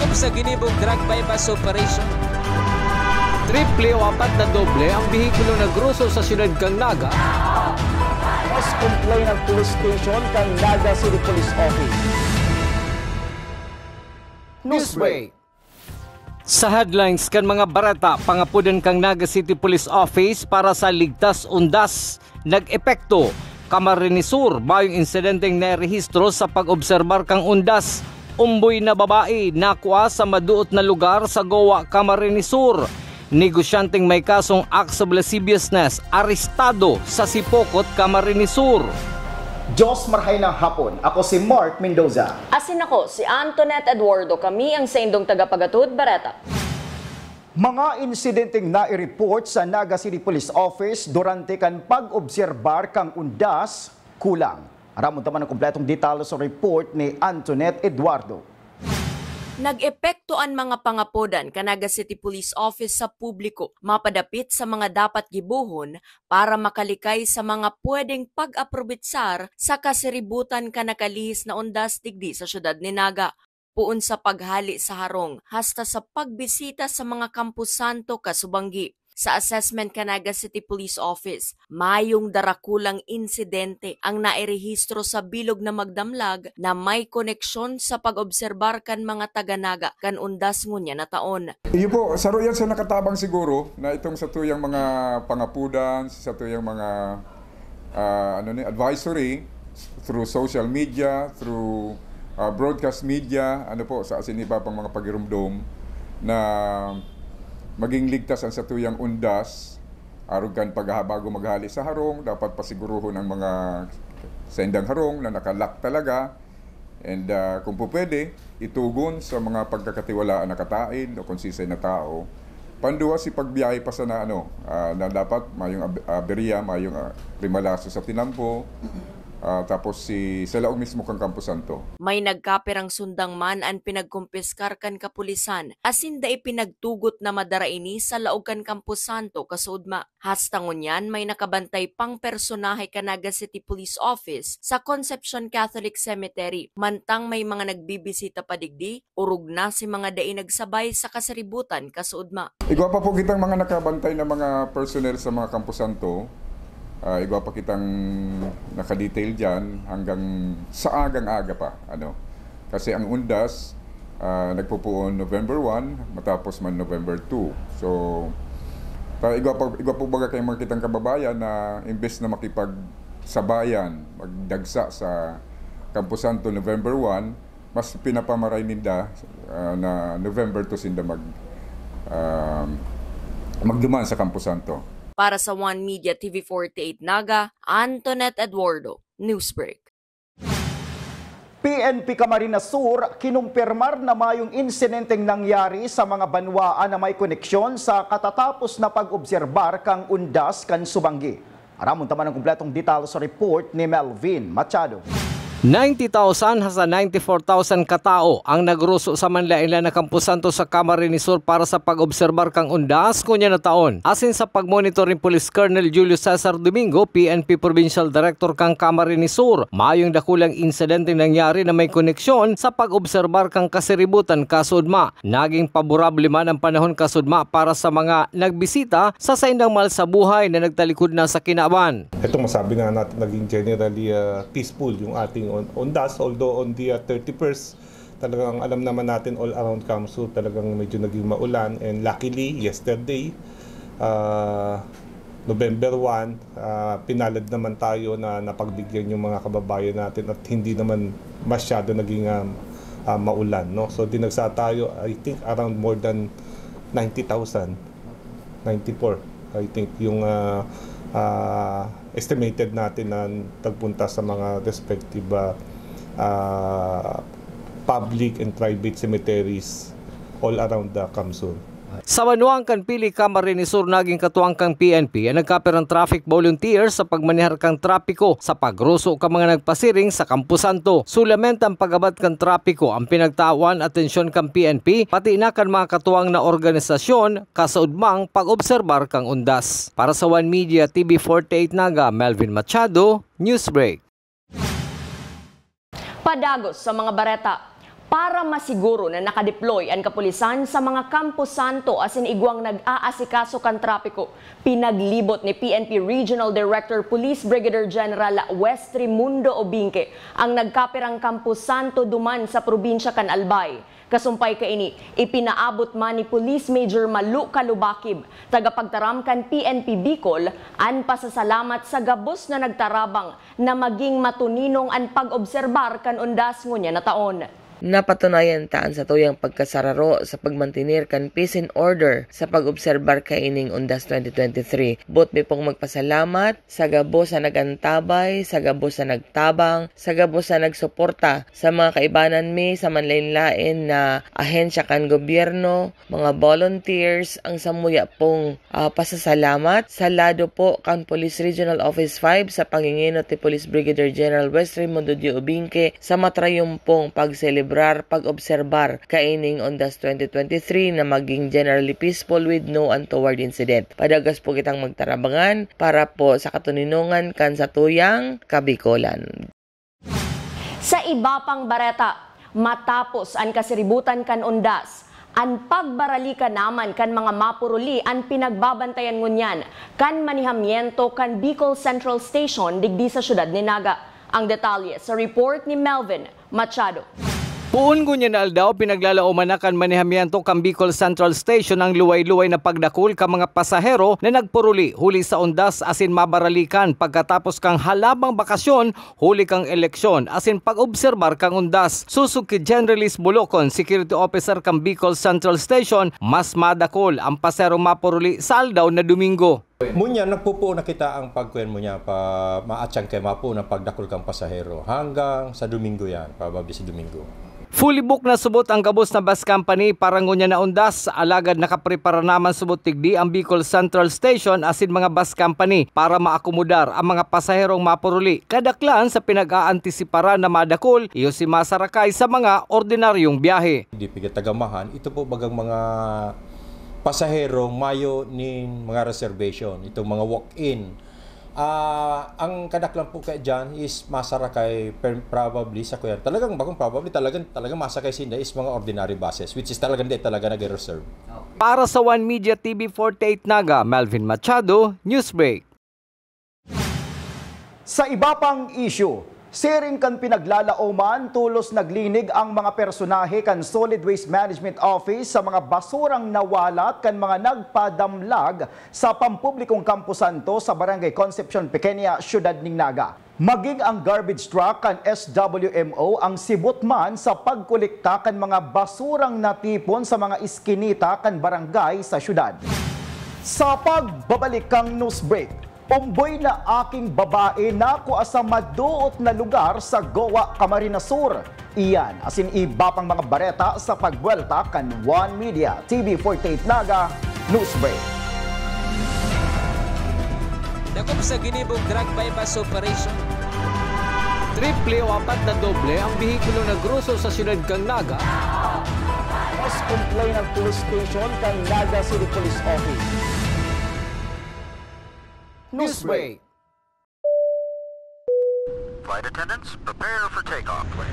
hukom sa ginibong drug bypass operation. Triple o 4 na doble ang bihikulong nagruso sa siyudad kang Naga. Mas complain ng police station kang Naga City Police Office. Newsbreak. Sa headlines kan mga barata, pangapudan kang Naga City Police Office para sa ligtas undas. Nag-epekto, Camarines Sur, bayong insidenteng narehistro sa pag-obserbar kang undas. Umboy na babae nakuha sa maduot na lugar sa Goa, Camarines Sur. Negosyanteng may kasong acts of lasciviousness, arestado sa Sipokot, Camarines Sur. Diyos marhay ng hapon. Ako si Mark Mendoza. Asin ako, si Antoinette Eduardo. Kami ang sa indong tagapagatud, Bareta. Mga insidenteng nai-report sa Naga City Police Office durante kan pag-obserbar kang undas, kulang. Aramon taman ang kumpletong detalye sa report ni Antoinette Eduardo. Nag-epekto ang mga pangapodan ka Naga City Police Office sa publiko, mapadapit sa mga dapat gibuhon para makalikay sa mga pwedeng pag-aprobitsar sa kasiributan ka nakalihis na undas digdi sa syudad ni Naga. Puon sa paghali sa harong, hasta sa pagbisita sa mga kampusanto kasubanggi. Sa assessment ka Naga City Police Office, mayong darakulang insidente ang nairehistro sa bilog na magdamlag na may koneksyon sa pag-obserbar kan mga taga-Naga kan undas ngunya na taon. Iyo po, saro yan sa nakatabang siguro na itong sa tuyang mga pangapudan, sa tuyang mga advisory through social media, through broadcast media, sa asin iba pang mga pagirumdom na maging ligtas ang satuyang undas, arugan paghabago maghali sa harong, dapat pasiguruhon ang mga sendang harong na nakalak talaga. And kung po pwede, itugon sa mga pagkakatiwalaan na katain o konsisay na tao. Panduwa si pagbiyahe pa sa na dapat mayong aberya, mayong rimalaso sa tinampo, tapos sa laog mismo kang Campo Santo. May nagkaperang sundang man ang pinagkumpiskar kan kapulisan, asin da ipinagtugot na madaraini sa laog kan Campo Santo kasudma. Hastangon yan, may nakabantay pang personahe ka Naga City Police Office sa Concepcion Catholic Cemetery. Mantang may mga nagbibisita pa digdi, urog na si mga dai nagsabay sa kasaributan kasudma. Igwa pa po kitang mga nakabantay na mga personnel sa mga Campo Santo. Igwa pa kitang nakadetail dyan hanggang sa agang-aga pa. Kasi ang undas, nagpupuon November 1, matapos man November 2. So, igwa po baga kayong mga kitang kababayan na imbes na makipagsabayan, magdagsa sa Campo Santo November 1, mas pinapamaray ninda na November 2 sinda magduman sa Campo Santo. Para sa One Media TV 48 Naga, Antoinette Eduardo, Newsbreak. PNP Camarines Sur kinumpirmar na mayong insidenteng nangyari sa mga banwaan na may koneksyon sa katatapos na pag-obserbar kang undas kan Subanggi. Aramon taman ang kumpletong detalye sa report ni Melvin Machado. 90,000 hasta 94,000 katao ang nagruso sa manlain na Campo Santo sa Camarines Sur para sa pag-obserbar kang undas kunya na taon. Asin sa pag-monitoring Police Colonel Julio Cesar Domingo, PNP Provincial Director kang Camarines Sur, mayong dakulang insidente nangyari na may koneksyon sa pag-obserbar kang kasiributan kasudma. Naging paborable man ang panahon kasudma para sa mga nagbisita sa saindang mahal sa buhay na nagtalikod na sa kinaban. Ito masabi nga natin naging generally peaceful yung ating undas, although on the 31st talagang alam naman natin all around Camso talagang medyo naging maulan, and luckily yesterday November 1 pinalad naman tayo na napagbigyan yung mga kababayan natin at hindi naman masyado naging maulan, no? So dinagsa tayo I think around more than 90,000, 94 I think yung estimated natin na tagpunta sa mga respective public and private cemeteries all around the Camso. Sa Manuang kan pili Camarines Sur naging katuwang kang PNP ang nagkaperang traffic volunteer sa pagmanihar kang trapiko sa pagruso ka mga nagpasiring sa Campo Santo. Sulamentang pagabat kang trapiko ang pinagtawan atensyon kang PNP pati na kan mga katuwang na organisasyon kasaudmang pag-obserbar kang undas. Para sa One Media TV 48 Naga, Melvin Machado, Newsbreak. Padagos sa mga bareta. Para masiguro na nakadeploy ang kapulisan sa mga Campo Santo asin igwang nag-aasikaso kan trapiko, pinaglibot ni PNP Regional Director Police Brigadier General Westry Mundo Obinque ang nagkapirang Campo Santo duman sa probinsya kan Albay. Kasumpay kaini, ipinaabot man ni Police Major Malu Kalubakib, tagapagtaram kan PNP Bicol, an pasasalamat sa gabos na nagtarabang na maging matuninong an pag-obserbar kan undas ngunya na taon. Napatunayan taan sa tuyang pagkasararo sa pagmantinir kan peace and order sa pag-obserbar kaining undas 2023. Bot mi pong magpasalamat sa gabo sa nagantabay, sa gabo sa nagtabang, sa gabo sa nagsuporta sa mga kaibanan mi sa manlain-lain na ahensya kan gobyerno, mga volunteers, ang samuya pong pasasalamat sa lado po kan Police Regional Office 5 sa panginginot ni Police Brigadier General Westry Mundo Obinque sa matrayumpong pag-celebrar pag-obserbar kaining undas 2023 na maging generally peaceful with no untoward incident. Padagas po kitang magtarabangan para po sa katuninungan kan sa tuyang Kabikolan. Sa iba pang bareta, matapos ang kasiributan kan undas, ang pagbaralika naman kan mga mapuruli ang pinagbabantayan ngunyan kan manihamiento kan Bicol Central Station digdi sa syudad ni Naga. Ang detalye sa report ni Melvin Machado. Puun ko niya na aldaw, pinaglalauman na kan manihamiento kang Bicol Central Station ang luway-luway na pagdakul ka mga pasahero na nagpuruli huli sa undas asin mabaralikan pagkatapos kang halabang bakasyon huli kang eleksyon asin pag-obserbar kang undas. Susuk ki Generalist Bulocon, Security Officer kang Bicol Central Station, mas madakol ang pasahero mapuruli sa aldaw na Domingo. Munya nagpupo na kita ang pagkuan mo niya pa maatsang kay mapo na pagdakol kang pasahero hanggang sa Domingo yan, pababi sa Domingo. Fully book na subot ang gabos na bus company para ngunya na undas. Alagad nakaprepara naman subot tigdi ang Bicol Central Station asin mga bus company para maakomodar ang mga pasaherong mapuruli. Kadaklan sa pinag-aantisipara na madakol, iyo si masarakay sa mga ordinaryong biyahe. Di pigit tagamahan, ito po bagang mga pasahero mayo ni mga reservation, itong mga walk-in. Ang kadaklan po kay dyan is masarakay probably sa kuya. Talagang masakay sinda is mga ordinary buses which is talagang nag-reserve. Para sa One Media TV 48 Naga, Melvin Machado, Newsbreak. Sa iba pang issue, siring kan pinaglalauman, tulos naglinig ang mga personahe kan Solid Waste Management Office sa mga basurang nawalat kan mga nagpadamlag sa pampublikong Campo Santo sa Barangay Concepcion, Pequeña, Syudad ning Naga. Maging ang garbage truck kan SWMO ang sibutman sa pagkolekta kan mga basurang natipon sa mga iskinita kan barangay sa syudad. Sa pagbabalik kang Newsbreak, umboy na aking babae na kuasa maduot na lugar sa Goa, Camarines Sur. Iyan asin iba pang mga bareta sa pagbuelta kan One Media TV 48 Naga Newsbreak. Dakop sa ginibong drug bypass operation. Triple o apat na doble ang bihikulo na gruso sa syudad kang Naga. Mas complain ng police station kang Naga City Police Office. Newsbreak. Flight attendants, prepare for takeoff, please.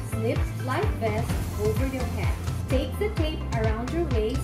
Slip life vest over your head. Take the tape around your waist.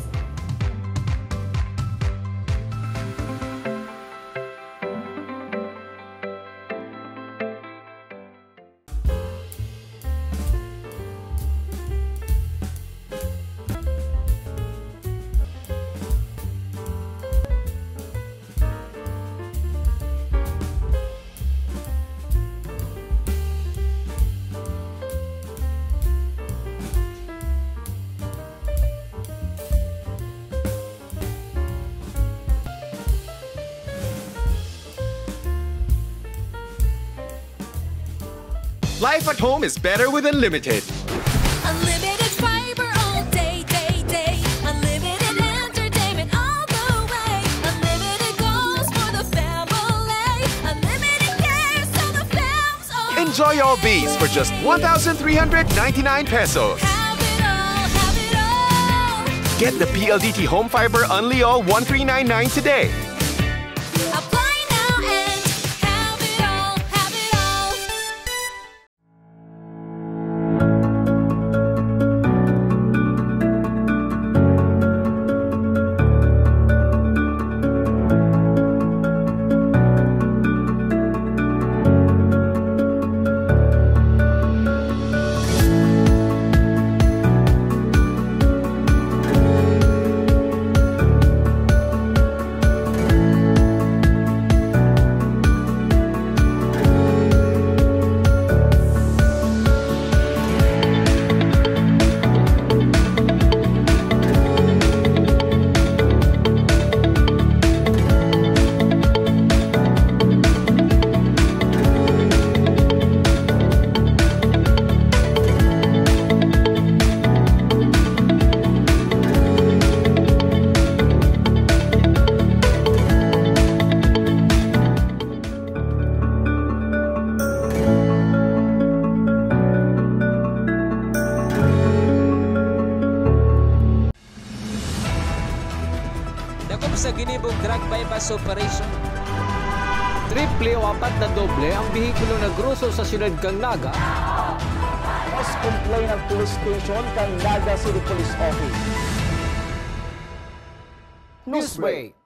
Life at home is better with Unlimited. Unlimited fiber all day, day, day. Unlimited entertainment all the way. Unlimited goals for the family. Unlimited care so the fams are. Enjoy all these for just 1,399 pesos. Have Get the PLDT Home Fiber Unli-All 1399 today. Apply now and have it all, have it all. Dakop sa ginibong drug bypass operation. Triple o apat na doble ang bihikulo na gruso sa siyudad kang Naga. Mas complain ng police station kang Naga City Police Office. Newsbreak.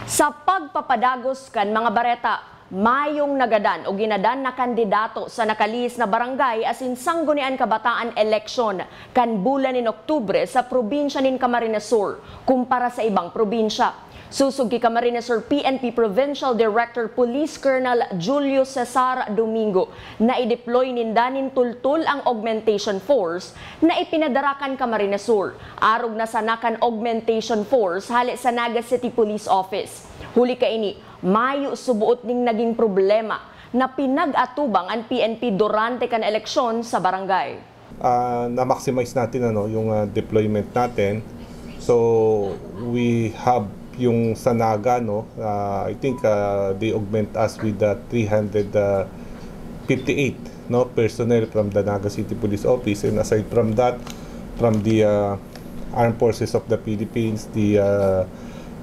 Sa pagpapadagos kan mga bareta, mayong nagadan o ginadan na kandidato sa nakalihis na barangay asin sanggunian kabataan eleksyon kan bulan nin Oktubre sa probinsya nin Camarines Sur kumpara sa ibang probinsya. Susug kay Camarines Sur PNP Provincial Director Police Colonel Julio Cesar Domingo na i-deploy nindanin tultul ang augmentation force na ipinadarakan Camarines Sur. Arog na sanakan augmentation force hali sa Naga City Police Office. Huli ka ini, mayo subuot ning naging problema na pinag-atubang ang PNP durante kan eleksyon sa barangay. Na-maximize natin yung deployment natin. So we have yung sa Naga, I think they augment us with 358 personnel from the Naga City Police Office, and aside from that, from the Armed Forces of the Philippines, the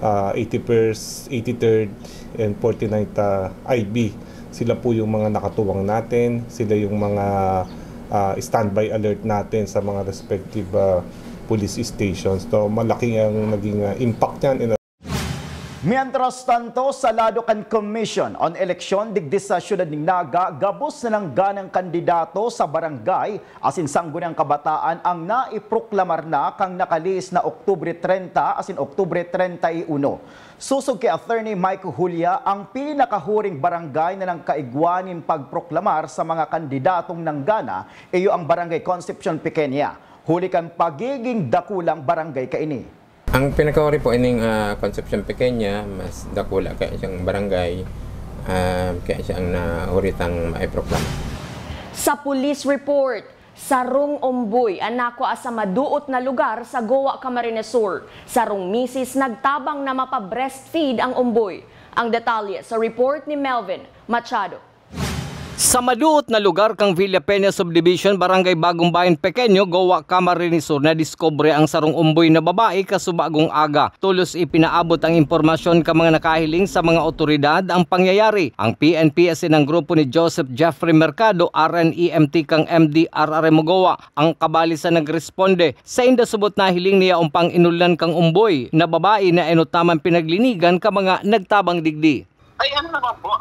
81st, 83rd and 49th IB, sila po yung mga nakatuwang natin, sila yung mga standby alert natin sa mga respective police stations. So malaki ang naging impact niyan. Mientras tanto, sa Ladocan Commission on Election digdi sa siyudad ng Naga, gabos na ng ganang kandidato sa barangay asin sangguniang kabataan ang naiproklamar na kang nakalihis na Oktubre 30 asin Oktubre 31. Susog kay Attorney Mike Julia ang pinakahuring barangay na ng kaigwanin pagproklamar sa mga kandidatong nanggana iyo ang Barangay Concepcion Pequeña. Huli kan pagiging dakulang barangay kaini. Ang pinakahuri po ining Concepcion Pequeña, mas dakula kaya siyang barangay, kaya siyang nahuritang maiproklama. Sa police report, sarong umboy anako asa maduot na lugar sa Goa, Camarines Sur. Sarong misis nagtabang na mapa-breastfeed ang umboy. Ang detalye sa report ni Melvin Machado. Sa maduot na lugar kang Villa Peña Subdivision, Barangay Bagong Bayan Pequeño, Goa, Camarines Sur, na diskobre ang sarong umboy na babae kasubagong aga. Tulos ipinaabot ang impormasyon ka mga nakahiling sa mga otoridad ang pangyayari. Ang PNP asin ang grupo ni Joseph Jeffrey Mercado, RNEMT kang MDRRM Goa, ang kabali sa nagresponde. Sa inda subot na hiling niya umpang inulan kang umboy na babae na enutaman pinaglinigan ka mga nagtabang digdi. Ay ano naman po,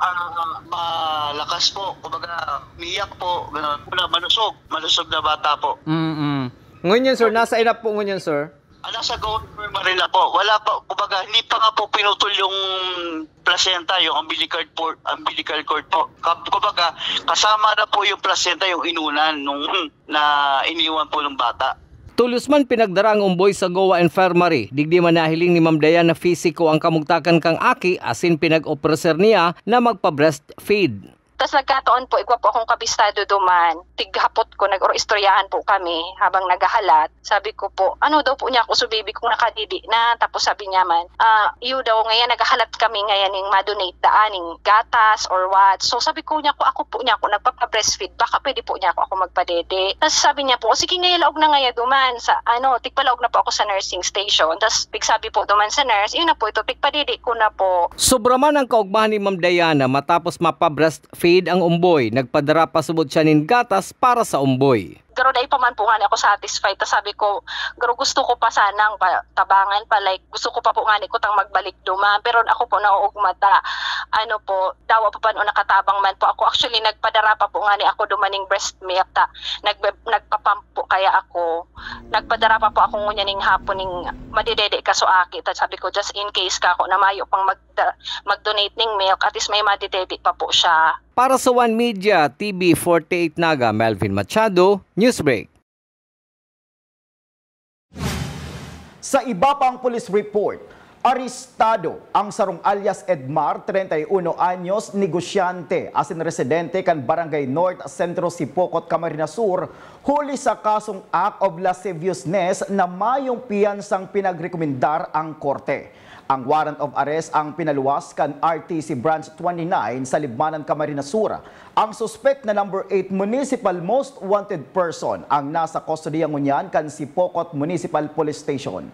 malakas po, kumbaga miyak po, gano'n. Malusog na bata po. Ngunyan sir, nasa inap po ngunyan sir? Nasa government Marila po, wala pa, kumbaga hindi pa nga po pinutol yung placenta, yung umbilical cord po. Kumbaga kasama na po yung placenta, yung inunan nung na iniwan po ng bata. Tulos man pinagdara ang umboy sa Goa Infirmary. Digdi man nahiling ni Ma'am Diana Fisico ang kamugtakan kang aki asin pinag-opreser niya na magpa-breastfeed. Tas nagkataon po, igwa po akong kabistado duman. Tighapot ko, nag-istoryahan po kami habang naghahalat. Sabi ko po, ano daw po niya ako, so baby kung nakadidi na. Tapos sabi niya man, iyo daw ngayon, naghahalat kami ngayon ng madonate daan, ng gatas or what. So sabi ko niya ko, ako po niya ako, nagpapa-breastfeed, baka pwede po niya ako magpadede. Tapos sabi niya po, sige ngayon, laog na ngayon duman sa, tigpalaog na po ako sa nursing station. Tapos sabi po duman sa nurse, yun na po ito, tigpadede ko na po. Sobra man ang kaugmahan ni Ma'am Diana matapos mapa-breastfeed ang umboy. Nagpadara pa subod siya nin gatas para sa umboy. Garo dahil pa man po nga ako satisfied. Tapos sabi ko, garo gusto ko pa sanang tabangan pa, like gusto ko pa po nga ko tang magbalik duma. Pero ako po nauugmata. Dawa pa pa no nakatabang man po ako. Actually, nagpadara pa po nga ako dumaning breast milk. Nagpapump po kaya ako. Nagpadara pa po ako ngunya ning hapon ning madidede ka so aki. Tapos sabi ko, just in case ka ako na mayo pang mag-donate ning milk, at least may madidede pa po siya. Para sa One Media TV 48 Naga, Melvin Machado, Newsbreak. Sa iba pang police report, arestado ang sarong alias Edmar, 31 anyos, negosyante, asin residente kan Barangay North, Centro Sipocot, Camarines Sur, huli sa kasong act of lasciviousness na mayong piyansang pinagrekomendar ang korte. Ang warrant of arrest ang pinaluwas kan RTC Branch 29 sa Libmanan, Camarines Sur. Ang suspect na number 8 municipal most wanted person ang nasa kustodiya ngunyan kan Sipocot Municipal Police Station.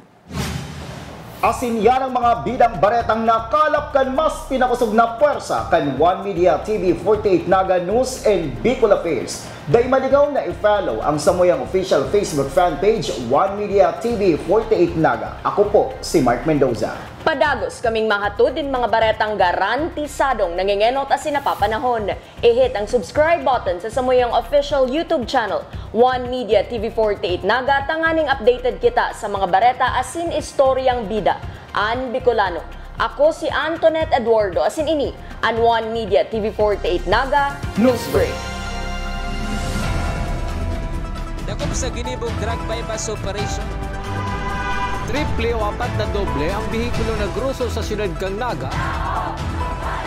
Asin yan ang mga bidang baretang nakalap kan mas pinakusog na puwersa kan One Media TV 48 Naga News and Bicol Affairs. Day maligaw na i-follow ang samuyang official Facebook fan page One Media TV 48 Naga. Ako po si Mark Mendoza. Padagos kaming mahatod din mga baretang garantisadong nangingenot as sinapapanahon. I-hit ang subscribe button sa samuyang official YouTube channel, One Media TV 48 Naga, tanganing updated kita sa mga bareta asin istoryang bida. An Bicolano. Ako si Antoinette Eduardo asin ini, an One Media TV 48 Naga, Newsbreak. Dakop sa ginibog drug bypass operation. Triple o 4 na doble ang bihikulo na gruso sa siyudad kang Naga.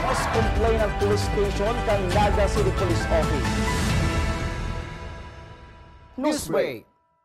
Mas complain ng police station kang Naga City Police Office. Newsbreak.